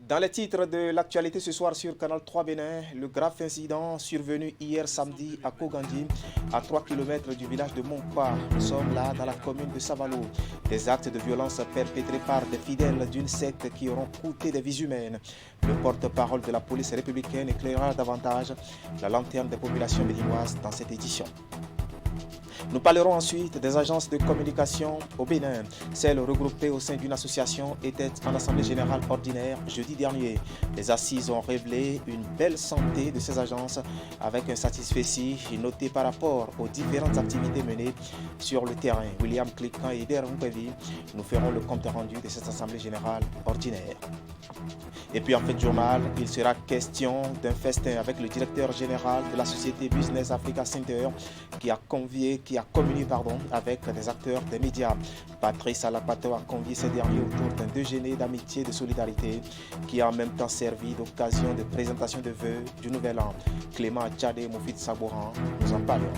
Dans les titres de l'actualité ce soir sur Canal 3 Bénin, le grave incident survenu hier samedi à Kogandi, à 3 km du village de Monkpa. Nous sommes là dans la commune de Savalo. Des actes de violence perpétrés par des fidèles d'une secte qui auront coûté des vies humaines. Le porte-parole de la police républicaine éclairera davantage la lanterne des populations béninoises dans cette édition. Nous parlerons ensuite des agences de communication au Bénin. Celles regroupées au sein d'une association étaient en assemblée générale ordinaire jeudi dernier. Les assises ont révélé une belle santé de ces agences avec un satisfecit noté par rapport aux différentes activités menées sur le terrain. William Cliquant et Eder Mpevi nous feront le compte rendu de cette assemblée générale ordinaire. Et puis en fin de journal, il sera question d'un festin avec le directeur général de la société Business Africa Center qui a communié avec des acteurs des médias. Patrice Alapato a convié ces derniers autour d'un déjeuner d'amitié et de solidarité qui a en même temps servi d'occasion de présentation de vœux du nouvel an. Clément Tchade et Moufid Sabouran nous en parleront.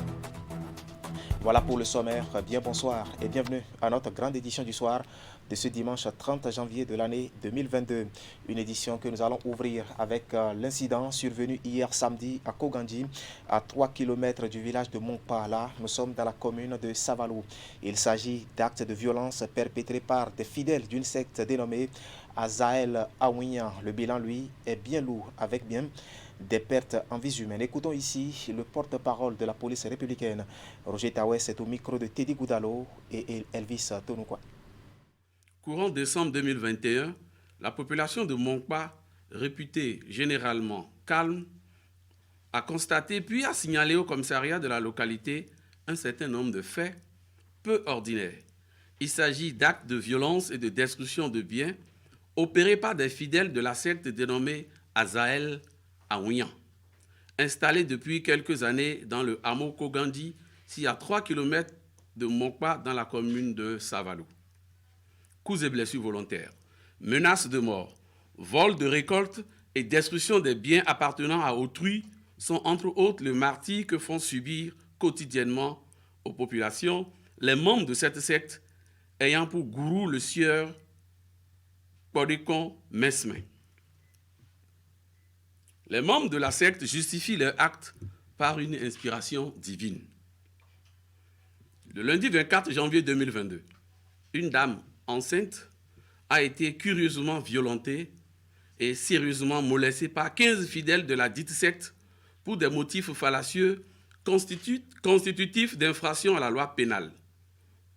Voilà pour le sommaire. Bien bonsoir et bienvenue à notre grande édition du soir de ce dimanche 30 janvier de l'année 2022. Une édition que nous allons ouvrir avec l'incident survenu hier samedi à Kogandi, à 3 km du village de Monkpa. Là, nous sommes dans la commune de Savalo. Il s'agit d'actes de violence perpétrés par des fidèles d'une secte dénommée Azael Aouignan. Le bilan, lui, est bien lourd, avec bien des pertes en vies humaines. Écoutons ici le porte-parole de la police républicaine. Roger Tawes est au micro de Teddy Goudalo et Elvis Tonoukoua. Courant décembre 2021, la population de Monkpa, réputée généralement calme, a constaté puis a signalé au commissariat de la localité un certain nombre de faits peu ordinaires. Il s'agit d'actes de violence et de destruction de biens opérés par des fidèles de la secte dénommée Azael Aouignan, installés depuis quelques années dans le hameau Kogandi, si à 3 km de Monkpa dans la commune de Savalo. Coups et blessures volontaires, menaces de mort, vol de récoltes et destruction des biens appartenant à autrui sont entre autres le martyre que font subir quotidiennement aux populations les membres de cette secte ayant pour gourou le sieur Podekon Mesmin. Les membres de la secte justifient leur acte par une inspiration divine. Le lundi 24 janvier 2022, une dame enceinte a été curieusement violentée et sérieusement molestée par 15 fidèles de la dite secte pour des motifs fallacieux constitutifs d'infraction à la loi pénale.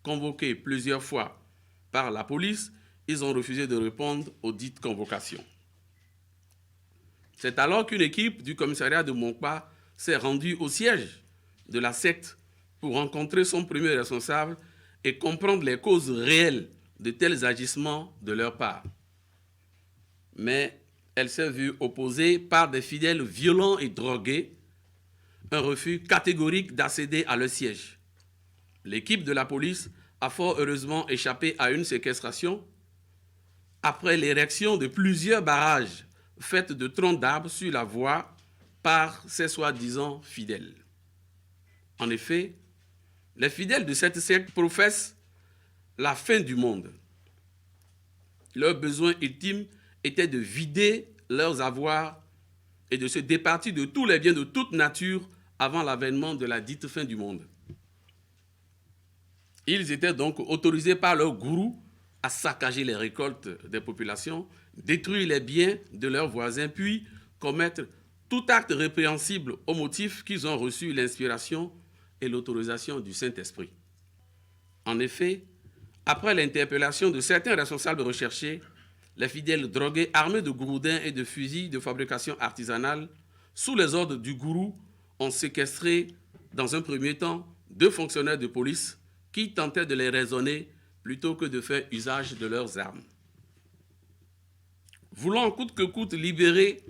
Convoqués plusieurs fois par la police, ils ont refusé de répondre aux dites convocations. C'est alors qu'une équipe du commissariat de Monkpa s'est rendue au siège de la secte pour rencontrer son premier responsable et comprendre les causes réelles de tels agissements de leur part. Mais elle s'est vue opposée par des fidèles violents et drogués, un refus catégorique d'accéder à leur siège. L'équipe de la police a fort heureusement échappé à une séquestration après l'érection de plusieurs barrages faits de troncs d'arbres sur la voie par ces soi-disant fidèles. En effet, les fidèles de cette secte professent la fin du monde. Leur besoin ultime était de vider leurs avoirs et de se départir de tous les biens de toute nature avant l'avènement de la dite fin du monde. Ils étaient donc autorisés par leur gourou à saccager les récoltes des populations, détruire les biens de leurs voisins, puis commettre tout acte répréhensible au motif qu'ils ont reçu l'inspiration et l'autorisation du Saint-Esprit. En effet, après l'interpellation de certains responsables recherchés, les fidèles drogués armés de gourdins et de fusils de fabrication artisanale, sous les ordres du gourou, ont séquestré, dans un premier temps, 2 fonctionnaires de police qui tentaient de les raisonner plutôt que de faire usage de leurs armes. Voulant coûte que coûte libérer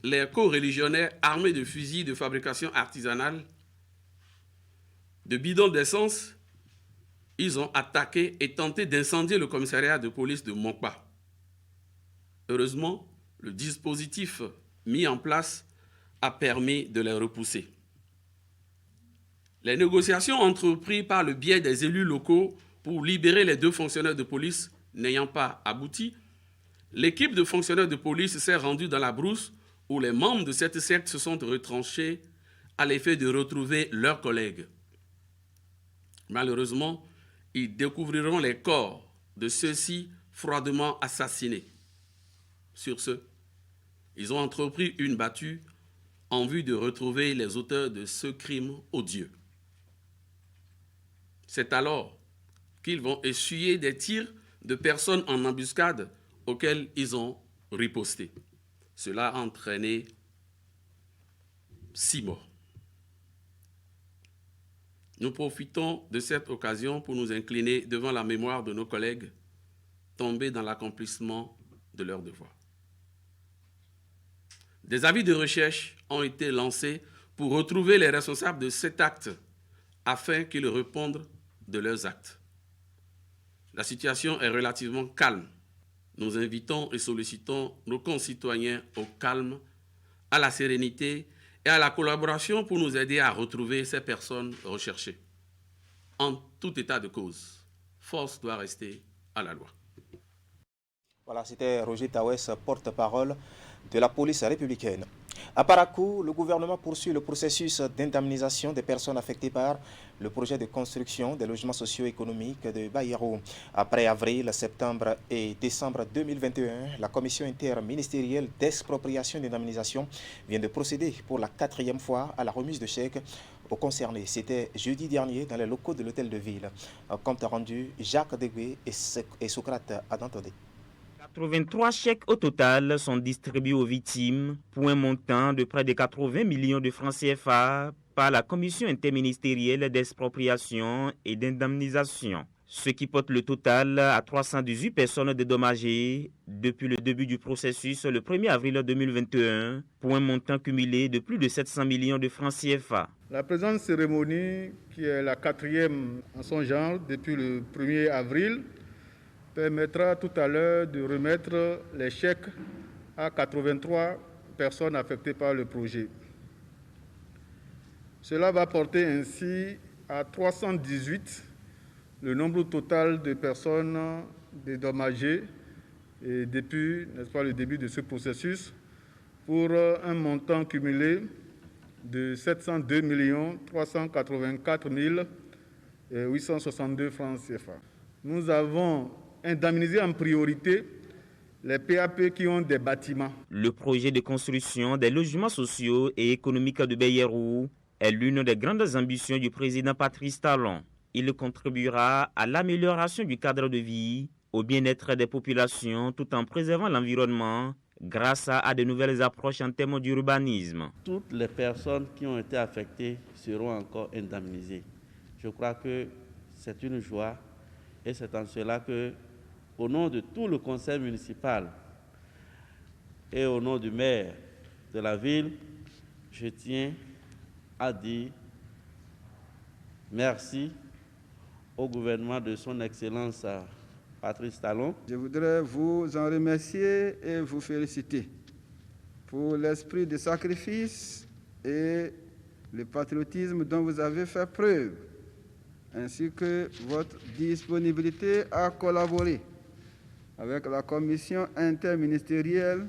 les co-religionnaires armés de fusils de fabrication artisanale, de bidons d'essence, ils ont attaqué et tenté d'incendier le commissariat de police de Monkpa. Heureusement, le dispositif mis en place a permis de les repousser. Les négociations entreprises par le biais des élus locaux pour libérer les 2 fonctionnaires de police n'ayant pas abouti, l'équipe de fonctionnaires de police s'est rendue dans la brousse où les membres de cette secte se sont retranchés à l'effet de retrouver leurs collègues. Malheureusement, ils découvriront les corps de ceux-ci froidement assassinés. Sur ce, ils ont entrepris une battue en vue de retrouver les auteurs de ce crime odieux. C'est alors qu'ils vont essuyer des tirs de personnes en embuscade auxquels ils ont riposté. Cela a entraîné 6 morts. Nous profitons de cette occasion pour nous incliner devant la mémoire de nos collègues tombés dans l'accomplissement de leur devoir. Des avis de recherche ont été lancés pour retrouver les responsables de cet acte afin qu'ils répondent de leurs actes. La situation est relativement calme. Nous invitons et sollicitons nos concitoyens au calme, à la sérénité et à la collaboration pour nous aider à retrouver ces personnes recherchées. En tout état de cause, force doit rester à la loi. Voilà, c'était Roger Tawès, porte-parole de la police républicaine. À Parakou, le gouvernement poursuit le processus d'indemnisation des personnes affectées par le projet de construction des logements socio-économiques de Bayero. Après avril, septembre et décembre 2021, la commission interministérielle d'expropriation et d'indemnisation vient de procéder pour la 4e fois à la remise de chèques aux concernés. C'était jeudi dernier dans les locaux de l'hôtel de ville. Compte rendu Jacques Degué et Socrate Adantodé. 83 chèques au total sont distribués aux victimes pour un montant de près de 80 millions de francs CFA par la Commission interministérielle d'expropriation et d'indemnisation, ce qui porte le total à 318 personnes dédommagées depuis le début du processus le 1er avril 2021 pour un montant cumulé de plus de 700 millions de francs CFA. La présente cérémonie, qui est la 4e en son genre depuis le 1er avril, permettra tout à l'heure de remettre les chèques à 83 personnes affectées par le projet. Cela va porter ainsi à 318 le nombre total de personnes dédommagées depuis, n'est-ce pas, le début de ce processus, pour un montant cumulé de 702 384 862 francs CFA. Nous avons indemniser en priorité les PAP qui ont des bâtiments. Le projet de construction des logements sociaux et économiques de Bayero est l'une des grandes ambitions du président Patrice Talon. Il contribuera à l'amélioration du cadre de vie, au bien-être des populations, tout en préservant l'environnement grâce à de nouvelles approches en termes d'urbanisme. Toutes les personnes qui ont été affectées seront encore indemnisées. Je crois que c'est une joie et c'est en cela que, au nom de tout le conseil municipal et au nom du maire de la ville, je tiens à dire merci au gouvernement de son Excellence Patrice Talon. Je voudrais vous en remercier et vous féliciter pour l'esprit de sacrifice et le patriotisme dont vous avez fait preuve, ainsi que votre disponibilité à collaborer avec la commission interministérielle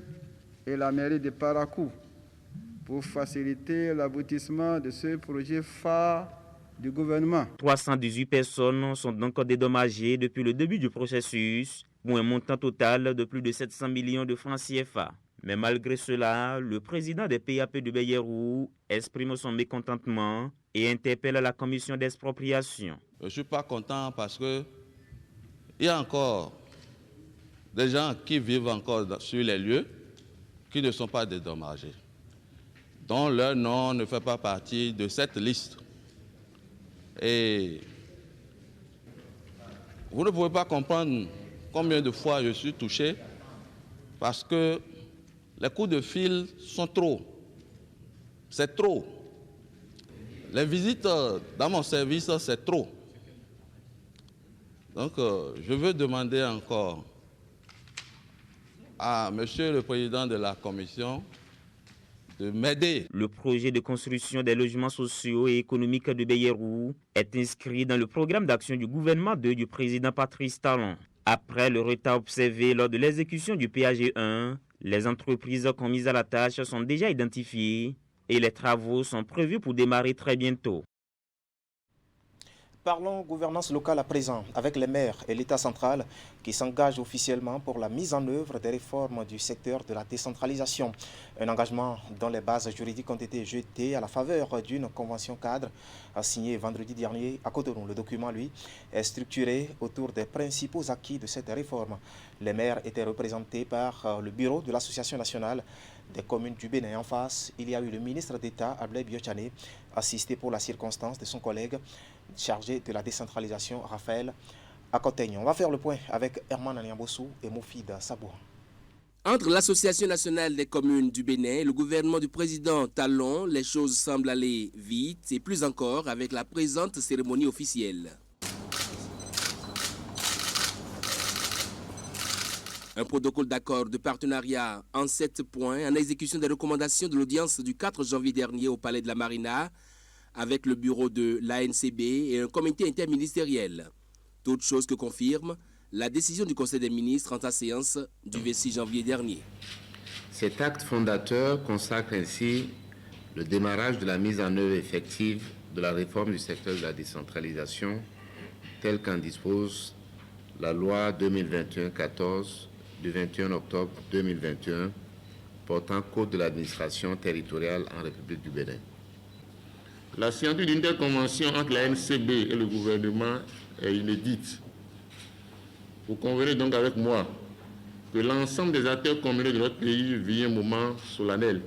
et la mairie de Parakou pour faciliter l'aboutissement de ce projet phare du gouvernement. 318 personnes sont donc dédommagées depuis le début du processus pour un montant total de plus de 700 millions de francs CFA. Mais malgré cela, le président des PAP de Bayero exprime son mécontentement et interpelle la commission d'expropriation. Je ne suis pas content parce qu'il y a encore des gens qui vivent encore sur les lieux qui ne sont pas dédommagés, dont leur nom ne fait pas partie de cette liste. Et vous ne pouvez pas comprendre combien de fois je suis touché parce que les coups de fil sont trop. C'est trop. Les visites dans mon service, c'est trop. Donc, je veux demander encore à Monsieur le Président de la Commission de m'aider. Le projet de construction des logements sociaux et économiques de Beyerou est inscrit dans le programme d'action du gouvernement du président Patrice Talon. Après le retard observé lors de l'exécution du PAG 1, les entreprises commises à la tâche sont déjà identifiées et les travaux sont prévus pour démarrer très bientôt. Parlons gouvernance locale à présent, avec les maires et l'État central qui s'engagent officiellement pour la mise en œuvre des réformes du secteur de la décentralisation. Un engagement dont les bases juridiques ont été jetées à la faveur d'une convention cadre signée vendredi dernier à Cotonou. Le document, lui, est structuré autour des principaux acquis de cette réforme. Les maires étaient représentés par le bureau de l'Association nationale des communes du Bénin. En face, il y a eu le ministre d'État, Ablaye Biochane, assisté pour la circonstance de son collègue chargé de la décentralisation, Raphaël Akoteigne. On va faire le point avec Herman Aniambossou et Moufid Sabouhan. Entre l'Association nationale des communes du Bénin et le gouvernement du président Talon, les choses semblent aller vite et plus encore avec la présente cérémonie officielle. Un protocole d'accord de partenariat en 7 points en exécution des recommandations de l'audience du 4 janvier dernier au Palais de la Marina avec le bureau de l'ANCB et un comité interministériel. Toute chose que confirme la décision du Conseil des ministres en sa séance du 26 janvier dernier. Cet acte fondateur consacre ainsi le démarrage de la mise en œuvre effective de la réforme du secteur de la décentralisation telle qu'en dispose la loi 2021-14 du 21 octobre 2021 portant code de l'administration territoriale en République du Bénin. La signature d'une telle convention entre la NCB et le gouvernement est inédite. Vous convenez donc avec moi que l'ensemble des acteurs communaux de notre pays vit un moment solennel.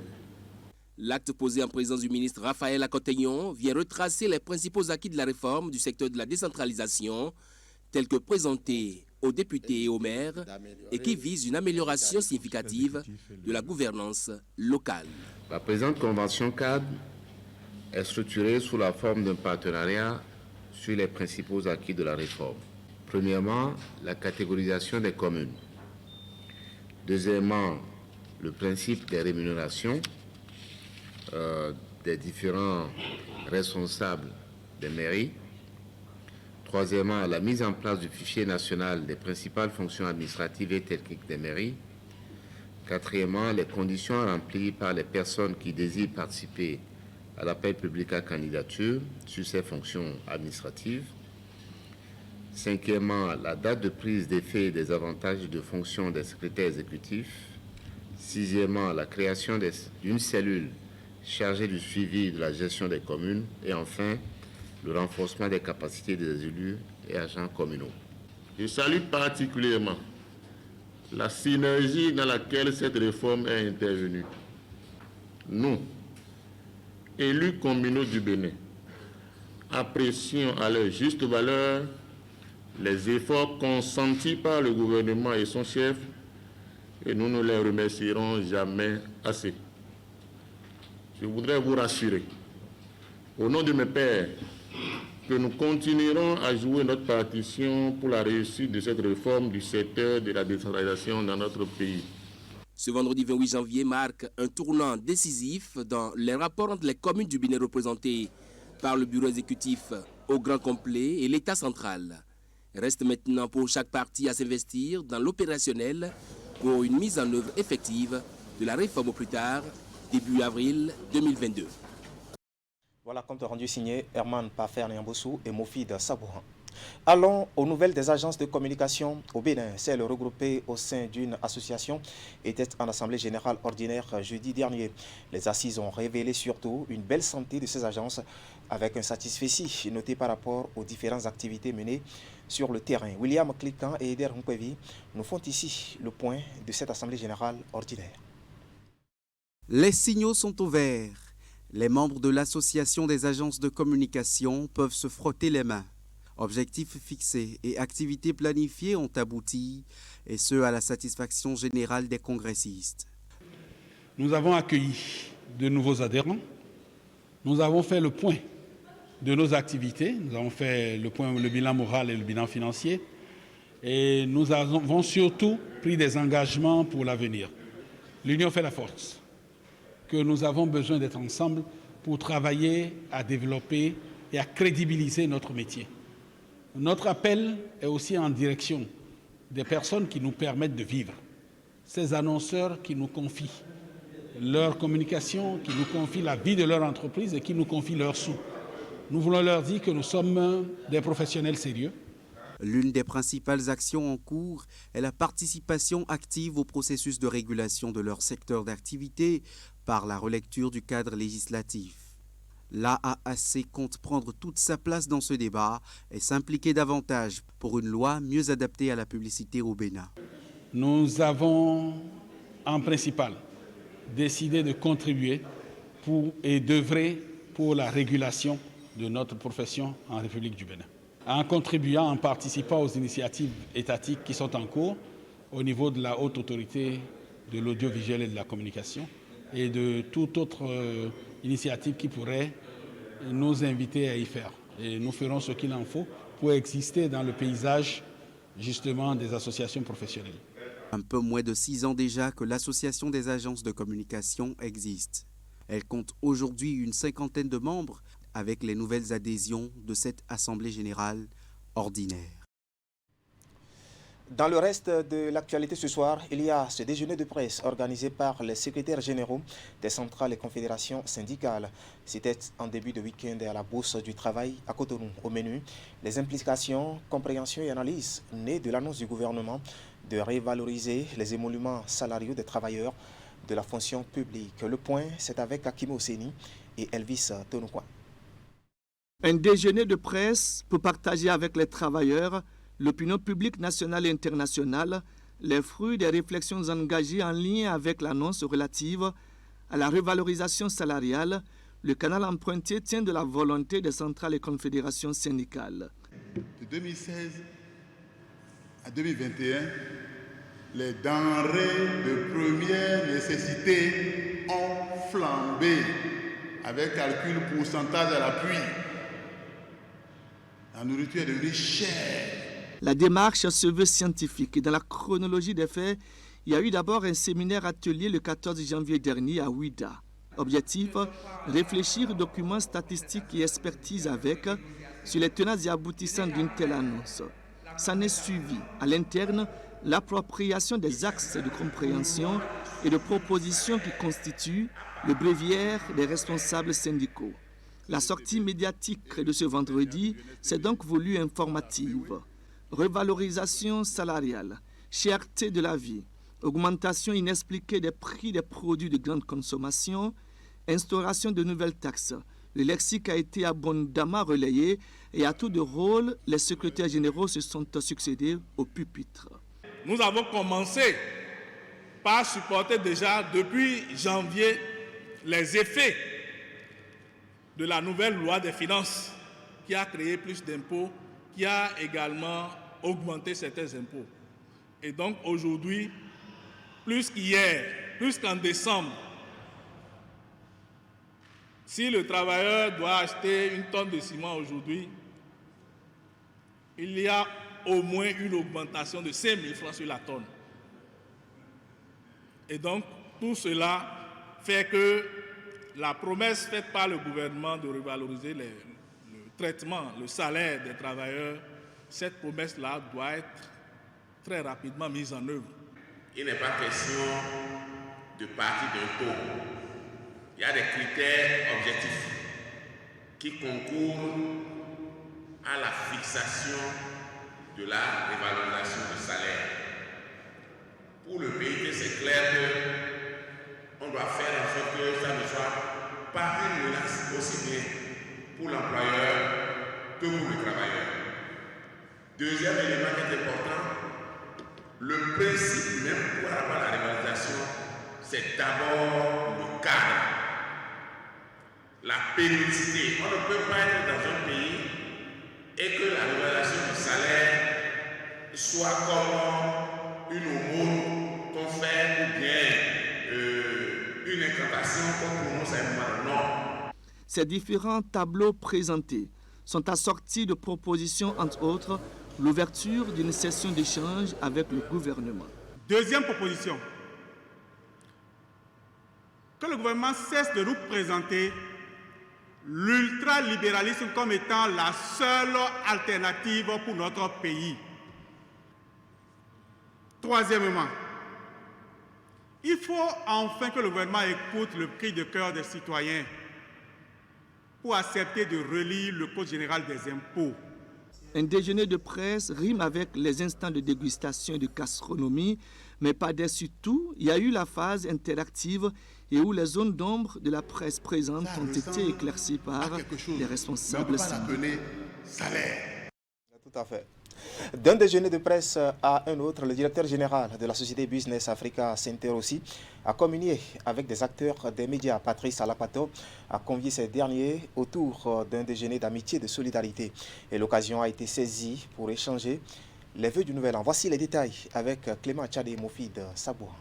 L'acte posé en présence du ministre Raphaël Akoteigne vient retracer les principaux acquis de la réforme du secteur de la décentralisation, tels que présentés aux députés et aux maires, et qui vise une amélioration significative de la gouvernance locale. La présente convention cadre est structurée sous la forme d'un partenariat sur les principaux acquis de la réforme. Premièrement, la catégorisation des communes. Deuxièmement, le principe des rémunérations des différents responsables des mairies. Troisièmement, la mise en place du fichier national des principales fonctions administratives et techniques des mairies. Quatrièmement, les conditions remplies par les personnes qui désirent participer à l'appel public à candidature sur ces fonctions administratives. Cinquièmement, la date de prise d'effet des avantages de fonction des secrétaires exécutifs. Sixièmement, la création d'une cellule chargée du suivi de la gestion des communes. Et enfin, le renforcement des capacités des élus et agents communaux. Je salue particulièrement la synergie dans laquelle cette réforme est intervenue. Nous, élus communaux du Bénin, apprécions à leur juste valeur les efforts consentis par le gouvernement et son chef, et nous ne les remercierons jamais assez. Je voudrais vous rassurer, au nom de mes pairs, que nous continuerons à jouer notre partition pour la réussite de cette réforme du secteur de la décentralisation dans notre pays. Ce vendredi 28 janvier marque un tournant décisif dans les rapports entre les communes du Bénin représentées par le bureau exécutif au grand complet et l'État central. Reste maintenant pour chaque partie à s'investir dans l'opérationnel pour une mise en œuvre effective de la réforme au plus tard, début avril 2022. Voilà, compte rendu signé Herman Aniambossou et Moufid Sabouhan. Allons aux nouvelles des agences de communication au Bénin. Celles regroupées au sein d'une association étaient en assemblée générale ordinaire jeudi dernier. Les assises ont révélé surtout une belle santé de ces agences avec un satisfecit noté par rapport aux différentes activités menées sur le terrain. William Cliquant et Eder Nkwevi nous font ici le point de cette assemblée générale ordinaire. Les signaux sont au vert. Les membres de l'association des agences de communication peuvent se frotter les mains. Objectifs fixés et activités planifiées ont abouti, et ce à la satisfaction générale des congressistes. Nous avons accueilli de nouveaux adhérents. Nous avons fait le point de nos activités. Nous avons fait le bilan moral et le bilan financier. Et nous avons surtout pris des engagements pour l'avenir. L'union fait la force, que nous avons besoin d'être ensemble pour travailler à développer et à crédibiliser notre métier. Notre appel est aussi en direction des personnes qui nous permettent de vivre, ces annonceurs qui nous confient leur communication, qui nous confient la vie de leur entreprise et qui nous confient leurs sous. Nous voulons leur dire que nous sommes des professionnels sérieux. L'une des principales actions en cours est la participation active au processus de régulation de leur secteur d'activité par la relecture du cadre législatif. L'AAC compte prendre toute sa place dans ce débat et s'impliquer davantage pour une loi mieux adaptée à la publicité au Bénin. Nous avons en principal décidé de contribuer et d'œuvrer pour la régulation de notre profession en République du Bénin, en contribuant, en participant aux initiatives étatiques qui sont en cours au niveau de la haute autorité de l'audiovisuel et de la communication et de toute autre initiative qui pourrait nous inviter à y faire. Et nous ferons ce qu'il en faut pour exister dans le paysage justement des associations professionnelles. Un peu moins de 6 ans déjà que l'Association des agences de communication existe. Elle compte aujourd'hui une 50aine de membres avec les nouvelles adhésions de cette Assemblée générale ordinaire. Dans le reste de l'actualité ce soir, il y a ce déjeuner de presse organisé par les secrétaires généraux des centrales et confédérations syndicales. C'était en début de week-end à la Bourse du Travail à Cotonou. Au menu, les implications, compréhension et analyse nées de l'annonce du gouvernement de revaloriser les émoluments salariaux des travailleurs de la fonction publique. Le point, c'est avec Hakim Osseni et Elvis Tonokwa. Un déjeuner de presse pour partager avec les travailleurs, l'opinion publique nationale et internationale, les fruits des réflexions engagées en lien avec l'annonce relative à la revalorisation salariale. Le canal emprunté tient de la volonté des centrales et confédérations syndicales. De 2016 à 2021, les denrées de première nécessité ont flambé avec calcul pourcentage à l'appui. La nourriture est devenue chère. La démarche se veut scientifique et dans la chronologie des faits, il y a eu d'abord un séminaire atelier le 14 janvier dernier à Ouida. Objectif, réfléchir aux documents statistiques et expertise avec sur les tenants et aboutissants d'une telle annonce. S'en est suivi à l'interne l'appropriation des axes de compréhension et de propositions qui constituent le bréviaire des responsables syndicaux. La sortie médiatique de ce vendredi s'est donc voulue informative. Revalorisation salariale, cherté de la vie, augmentation inexpliquée des prix des produits de grande consommation, instauration de nouvelles taxes. Le lexique a été abondamment relayé et à tour de rôle, les secrétaires généraux se sont succédés au pupitre. Nous avons commencé par supporter déjà depuis janvier les effets de la nouvelle loi des finances qui a créé plus d'impôts, qui a également augmenté certains impôts. Et donc aujourd'hui, plus qu'hier, plus qu'en décembre, si le travailleur doit acheter une tonne de ciment aujourd'hui, il y a au moins une augmentation de 5 000 francs sur la tonne. Et donc, tout cela fait que la promesse faite par le gouvernement de revaloriser le traitement, le salaire des travailleurs, cette promesse-là doit être très rapidement mise en œuvre. Il n'est pas question de partir d'un taux. Il y a des critères objectifs qui concourent à la fixation de la révalorisation du salaire. Pour le PIT, c'est clair qu'on doit faire en sorte que ça ne soit pas une menace aussi bien pour l'employeur que pour le travailleur. Deuxième élément qui est important, le principe même pour avoir la révalorisation, c'est d'abord le cadre, la périodicité. On ne peut pas être dans un pays et que la révalorisation du salaire soit comme une aumône qu'on fait ou bien une incantation qu'on prononce à un moment. Non. Ces différents tableaux présentés sont assortis de propositions, entre autres, l'ouverture d'une session d'échange avec le gouvernement. Deuxième proposition, que le gouvernement cesse de nous présenter l'ultralibéralisme comme étant la seule alternative pour notre pays. Troisièmement, il faut enfin que le gouvernement écoute le cri de cœur des citoyens pour accepter de relire le Code général des impôts. Un déjeuner de presse rime avec les instants de dégustation et de gastronomie, mais par-dessus tout, il y a eu la phase interactive et où les zones d'ombre de la presse présente ont été éclaircies par les responsables. Salaire. Tout à fait. D'un déjeuner de presse à un autre, le directeur général de la société Business Africa Center aussi a communié avec des acteurs des médias. Patrice Alapato a convié ces derniers autour d'un déjeuner d'amitié et de solidarité. Et l'occasion a été saisie pour échanger les vœux du nouvel an. Voici les détails avec Clément Tchadé et Mofid Saboua.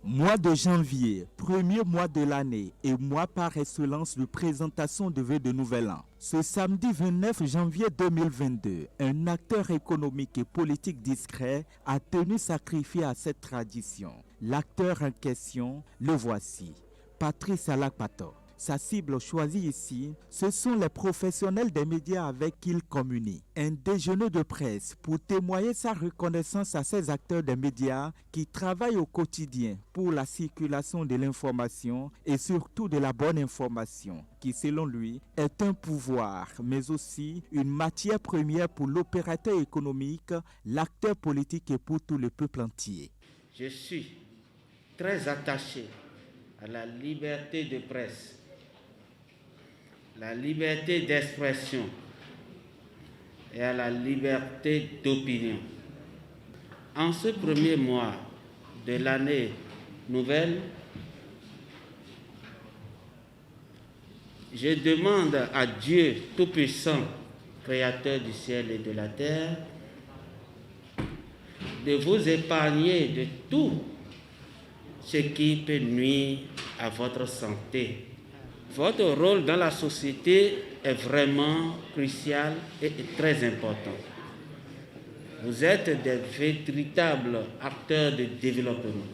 Mois de janvier, premier mois de l'année et mois par excellence de présentation de vœux de nouvel an. Ce samedi 29 janvier 2022, un acteur économique et politique discret a tenu sacrifier à cette tradition. L'acteur en question, le voici, Patrice Alapato. Sa cible choisie ici, ce sont les professionnels des médias avec qui il communie. Un déjeuner de presse pour témoigner sa reconnaissance à ces acteurs des médias qui travaillent au quotidien pour la circulation de l'information et surtout de la bonne information, qui selon lui est un pouvoir, mais aussi une matière première pour l'opérateur économique, l'acteur politique et pour tout le peuple entier. Je suis très attaché à la liberté de presse, la liberté d'expression et à la liberté d'opinion. En ce premier mois de l'année nouvelle, je demande à Dieu Tout-Puissant, Créateur du ciel et de la terre, de vous épargner de tout ce qui peut nuire à votre santé. Votre rôle dans la société est vraiment crucial et très important. Vous êtes des véritables acteurs de développement.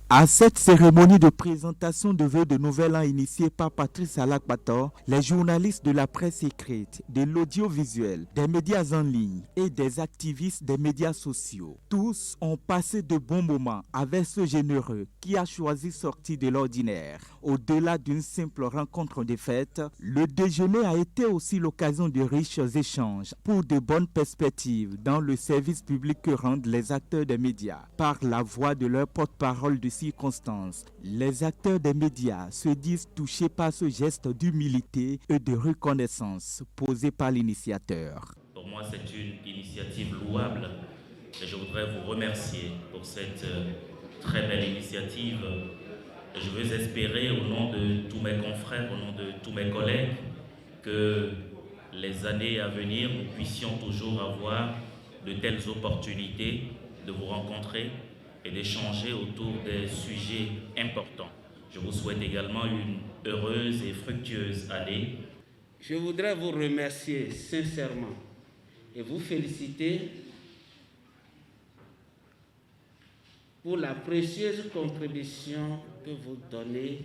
À cette cérémonie de présentation de vœux de nouvel an initiée par Patrice Alapato, les journalistes de la presse écrite, de l'audiovisuel, des médias en ligne et des activistes des médias sociaux, tous ont passé de bons moments avec ce généreux qui a choisi sortir de l'ordinaire. Au-delà d'une simple rencontre de fête, le déjeuner a été aussi l'occasion de riches échanges pour de bonnes perspectives dans le service public que rendent les acteurs des médias par la voix de leur porte-parole de circonstances. Les acteurs des médias se disent touchés par ce geste d'humilité et de reconnaissance posé par l'initiateur. Pour moi, c'est une initiative louable et je voudrais vous remercier pour cette très belle initiative. Je veux espérer au nom de tous mes confrères, au nom de tous mes collègues, que les années à venir, nous puissions toujours avoir de telles opportunités de vous rencontrer et d'échanger autour des sujets importants. Je vous souhaite également une heureuse et fructueuse année. Je voudrais vous remercier sincèrement et vous féliciter pour la précieuse contribution que vous donnez,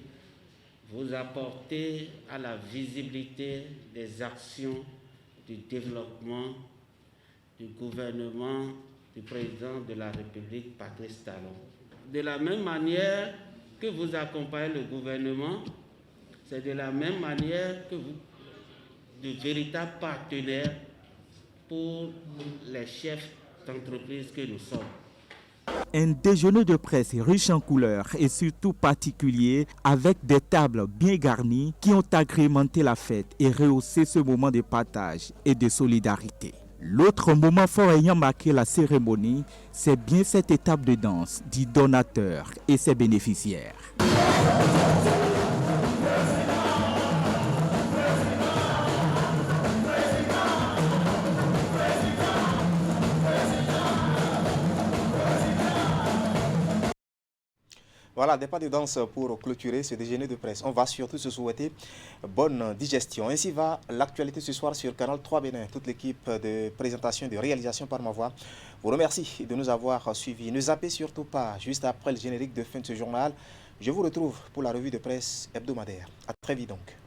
vous apportez à la visibilité des actions du développement du gouvernement du président de la République, Patrice Talon. De la même manière que vous accompagnez le gouvernement, c'est de la même manière que vous, de véritables partenaires pour les chefs d'entreprise que nous sommes. Un déjeuner de presse riche en couleurs et surtout particulier avec des tables bien garnies qui ont agrémenté la fête et rehaussé ce moment de partage et de solidarité. L'autre moment fort ayant marqué la cérémonie, c'est bien cette étape de danse du donateur et ses bénéficiaires. Voilà, des pas de danse pour clôturer ce déjeuner de presse. On va surtout se souhaiter bonne digestion. Ainsi va l'actualité ce soir sur Canal 3 Bénin. Toute l'équipe de présentation et de réalisation par ma voix vous remercie de nous avoir suivis. Ne zappez surtout pas, juste après le générique de fin de ce journal, je vous retrouve pour la revue de presse hebdomadaire. À très vite donc.